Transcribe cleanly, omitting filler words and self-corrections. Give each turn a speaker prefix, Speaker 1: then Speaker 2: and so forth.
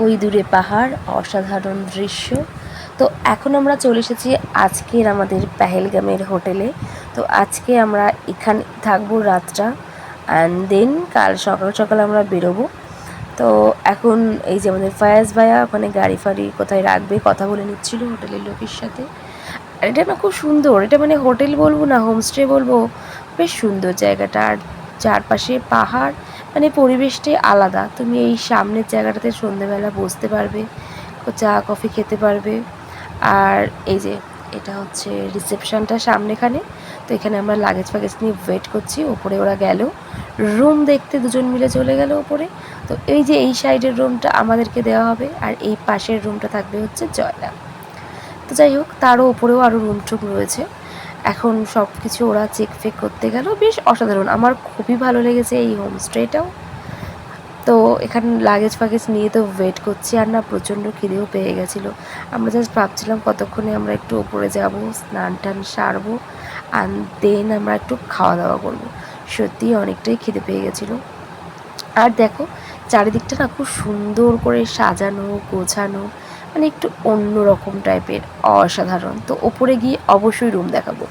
Speaker 1: ওই দূরে পাহাড়, অসাধারণ দৃশ্য। তো এখন আমরা চলে এসেছি আজকের আমাদের পেহেলগামের হোটেলে। তো আজকে আমরা এখানে থাকবো রাতটা, অ্যান্ড দেন কাল সকাল সকাল আমরা বেরোবো। তো এখন এই যে আমাদের ফায়াজ ভাইয়া ওখানে গাড়ি ফাড়ি কোথায় রাখবে কথা বলে নিচ্ছিল হোটেলের লোকের সাথে। আর এটা না খুব সুন্দর, এটা মানে হোটেল বলবো না হোমস্টে বলবো, বেশ সুন্দর জায়গাটা। আর চারপাশে পাহাড়, মানে পরিবেশটাই আলাদা। তুমি এই সামনের জায়গাটাতে সন্ধ্যেবেলা বসতে পারবে, চা কফি খেতে পারবে। আর এই যে এটা হচ্ছে রিসেপশনটা সামনেখানে। তো এখানে আমরা লাগেজ ফাগেজ নিয়ে ওয়েট করছি। ওপরে ওরা গেল রুম দেখতে, দুজন মিলে চলে গেল ওপরে। তো এই যে এই সাইডের রুমটা আমাদেরকে দেওয়া হবে, আর এই পাশের রুমটা থাকবে হচ্ছে জয়লা। তো যাই হোক, তারও ওপরেও আরও রুম টুম রয়েছে। এখন সব কিছু ওরা চেক ফেক করতে গেল। বেশ অসাধারণ, আমার খুবই ভালো লেগেছে এই হোমস্টেটাও। তো এখানে লাগেজ ফাগেজ নিয়ে তো ওয়েট করছি, আর না প্রচণ্ড খিদেও পেয়ে গেছিলো। আমরা জাস্ট ভাবছিলাম কতক্ষণে আমরা একটু ওপরে যাব, স্নান টান সারবো, অ্যান্ড দেন আমরা একটু খাওয়া দাওয়া করবো। সত্যিই অনেকটাই খিদে পেয়ে গেছিলো। আর দেখো চারিদিকটা না খুব সুন্দর করে সাজানো গোছানো, মানে একটু অন্য রকম টাইপের, অসাধারণ। তো ওপরে গিয়ে অবশ্যই রুম দেখাবো।